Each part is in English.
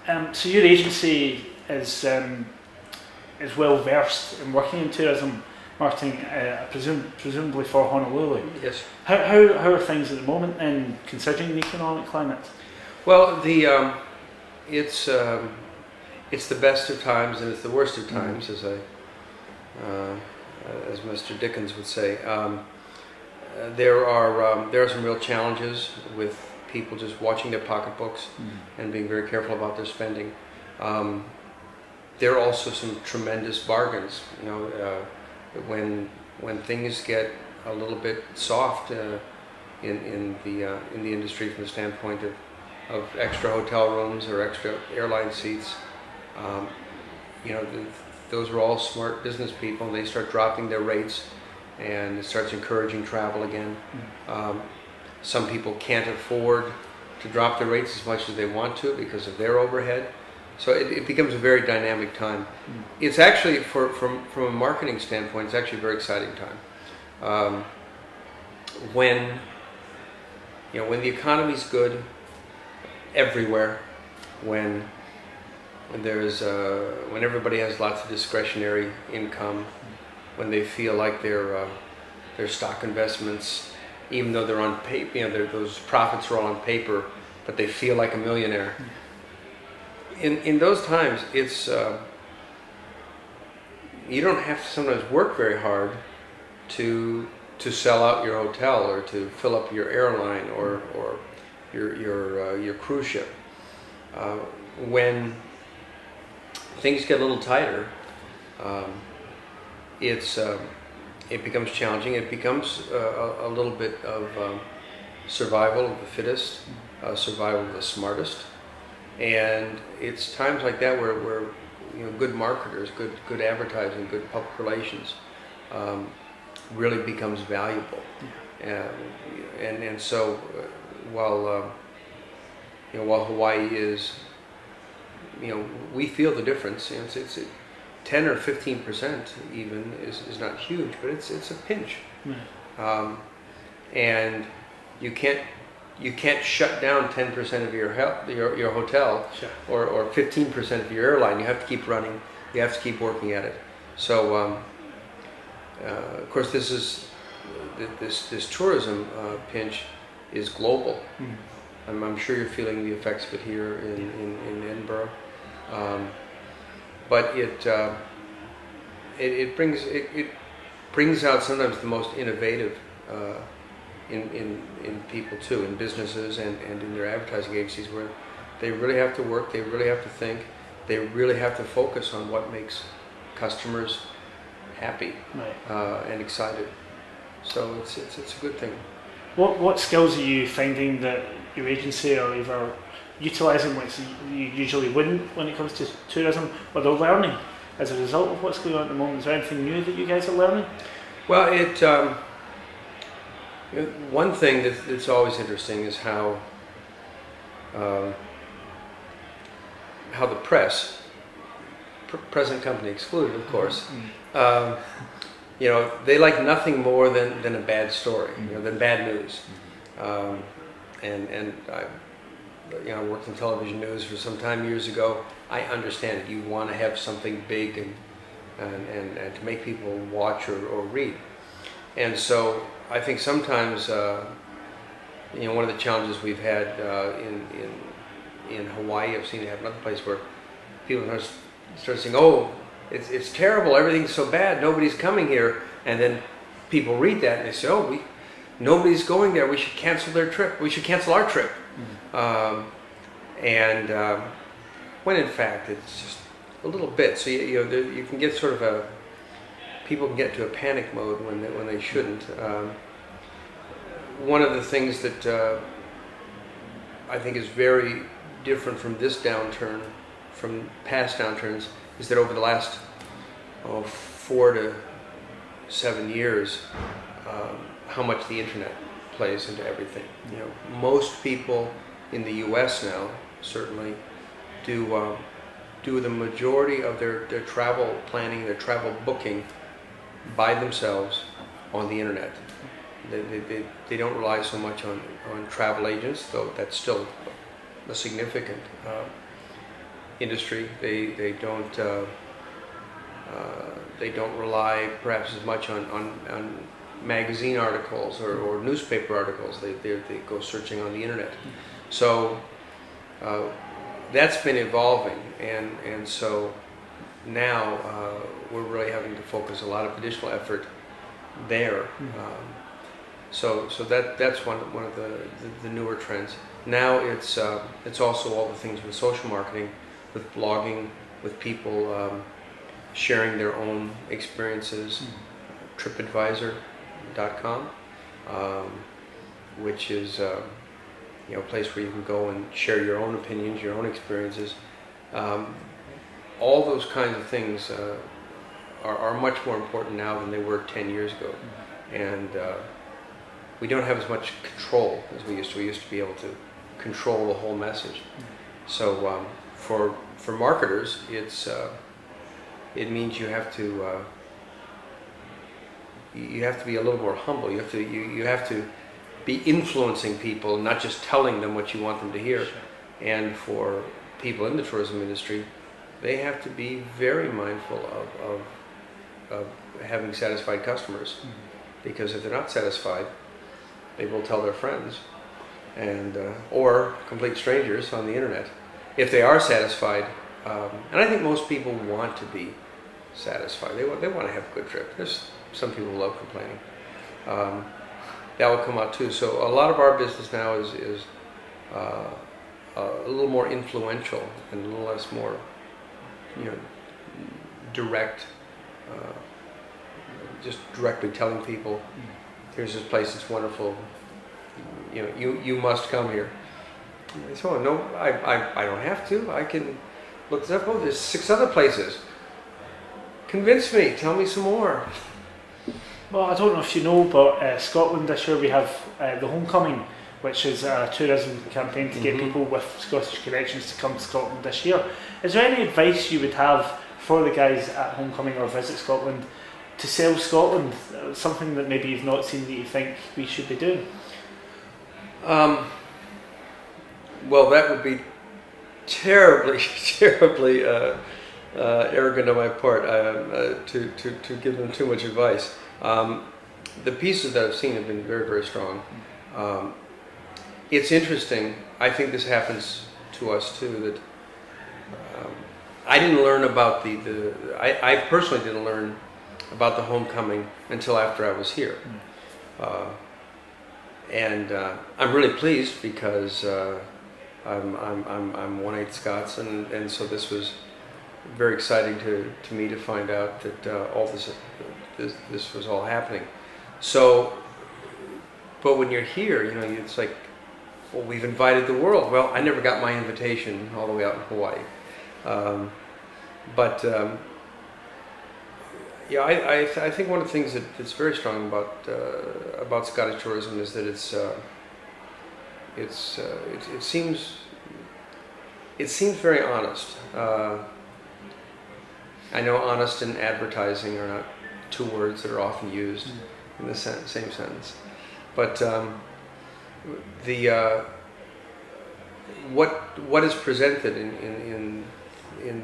So your agency is well versed in working in tourism marketing, presumably for Honolulu. Yes. How are things at the moment, and considering the economic climate? Well, it's the best of times and it's the worst of times, as Mr. Dickens would say. There are some real challenges with people just watching their pocketbooks and being very careful about their spending. There are also some tremendous bargains. When things get a little bit soft in the industry from the standpoint of extra hotel rooms or extra airline seats, those are all smart business people, and they start dropping their rates, and it starts encouraging travel again. Some people can't afford to drop their rates as much as they want to because of their overhead. So it becomes a very dynamic time. It's actually, from a marketing standpoint, it's actually a very exciting time. When the economy's good everywhere, when everybody has lots of discretionary income, when they feel like their stock investments, even though they're on paper, those profits are all on paper, but they feel like a millionaire. In those times, it's you don't have to sometimes work very hard to sell out your hotel or to fill up your airline or your cruise ship. When things get a little tighter, it becomes challenging. It becomes a little bit of survival of the fittest, survival of the smartest. And it's times like that where good marketers, good advertising, good public relations really becomes valuable. And so while Hawaii is, we feel the difference. It's 10 or 15% even is not huge, but it's a pinch. And you can't shut down 10% of your hotel, sure, or 15% of your airline. You have to keep running. You have to keep working at it. So, of course, this tourism pinch is global. I'm sure you're feeling the effects of it here in Edinburgh. But it brings out sometimes the most innovative in people too, in businesses and in their advertising agencies, where they really have to work, they really have to think, they really have to focus on what makes customers happy, right, and excited. So it's a good thing. What skills are you finding that your agency are either utilising which you usually wouldn't when it comes to tourism, or they're learning as a result of what's going on at the moment? Is there anything new that you guys are learning? Well, one thing that's always interesting is how the press, present company excluded, of course, they like nothing more than a bad story, than bad news. And I worked in television news for some time years ago. I understand it. You want to have something big and to make people watch or read. And so I think sometimes one of the challenges we've had in Hawaii, I've seen it happen in other places, where people start saying, "Oh, it's terrible. Everything's so bad. Nobody's coming here." And then people read that and they say, "Oh, nobody's going there. We should cancel their trip. We should cancel our trip." When in fact it's just a little bit. So you can get sort of people can get to a panic mode when they shouldn't. One of the things that I think is very different from this downturn, from past downturns, is that over the last 4 to 7 years, how much the internet plays into everything. Most people in the U.S. now certainly do the majority of their travel planning, their travel booking by themselves on the internet. They don't rely so much on travel agents, though that's still a significant industry. They don't rely perhaps as much on magazine articles or newspaper articles. They go searching on the internet. So that's been evolving, and so now we're really having to focus a lot of additional effort there. So that's one of the newer trends. Now it's also all the things with social marketing, with blogging, with people sharing their own experiences. TripAdvisor.com, which is a place where you can go and share your own opinions, your own experiences. All those kinds of things are much more important now than they were 10 years ago, and we don't have as much control as we used to. We used to be able to control the whole message. So for marketers, it means you have to be a little more humble. You have to be influencing people, not just telling them what you want them to hear. Sure. And for people in the tourism industry, they have to be very mindful of having satisfied customers, because if they're not satisfied, they will tell their friends and or complete strangers on the internet. If they are satisfied, and I think most people want to be satisfied. They want to have a good trip. There's some people who love complaining. That will come out too. So a lot of our business now is a little more influential and a little less more, direct. Just directly telling people, here's this place, it's wonderful. You must come here. And so no, I don't have to. I can look this up. Oh, there's 6 other places. Convince me. Tell me some more. Well, I don't know if you know, but Scotland this year we have the Homecoming, which is a tourism campaign to get people with Scottish connections to come to Scotland this year. Is there any advice you would have for the guys at Homecoming or Visit Scotland to sell Scotland? Something that maybe you've not seen that you think we should be doing? Well, that would be terribly arrogant on my part to give them too much advice. The pieces that I've seen have been very, very strong. It's interesting. I think this happens to us too. That I didn't learn about I personally didn't learn about the Homecoming until after I was here, and I'm really pleased because I'm 1/8 Scots, and so this was very exciting to me to find out that all this was all happening. So, but when you're here, it's like, well, we've invited the world. Well, I never got my invitation all the way out in Hawaii, but I think one of the things that's very strong about Scottish tourism is that it seems very honest. I know honest and advertising are not 2 words that are often used in the same sentence, but what is presented in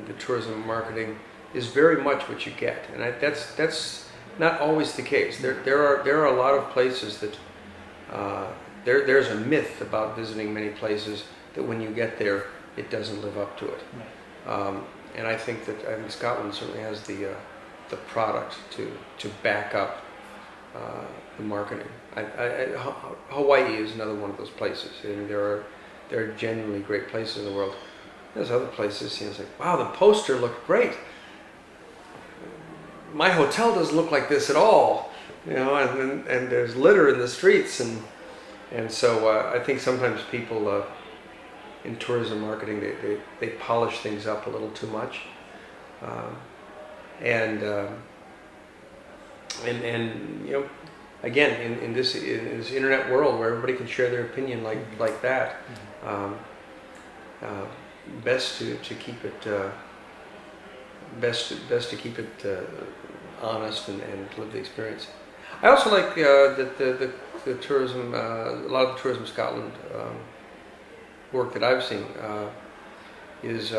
the tourism marketing is very much what you get, and that's not always the case. There are a lot of places that there's a myth about visiting many places that when you get there, it doesn't live up to it. And I think Scotland certainly has the product to back up the marketing. Hawaii is another one of those places, and there are genuinely great places in the world. There's other places, it's like, wow, the poster looked great. My hotel doesn't look like this at all, and there's litter in the streets, and so I think sometimes people in tourism marketing they polish things up a little too much, and again in this internet world where everybody can share their opinion like that, best to keep it best to keep it honest and live the experience. I also like that the tourism, a lot of the Tourism Scotland work that I've seen is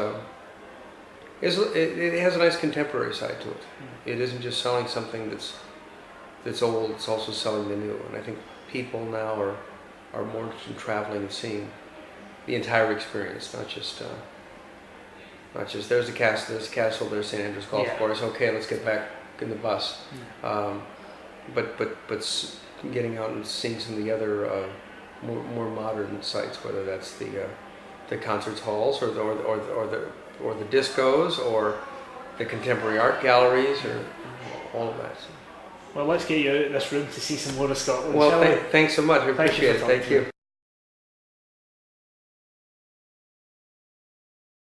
It has a nice contemporary side to it. It isn't just selling something that's old. It's also selling the new. And I think people now are more interested in traveling and seeing the entire experience, not just there's a castle, there's St. Andrews Golf Course. Okay, let's get back in the bus. But getting out and seeing some of the other more modern sites, whether that's the concert halls or the discos or the contemporary art galleries or all of that. So. Well, let's get you out of this room to see some more of Scotland. Well, thanks so much. I appreciate it. Thank you.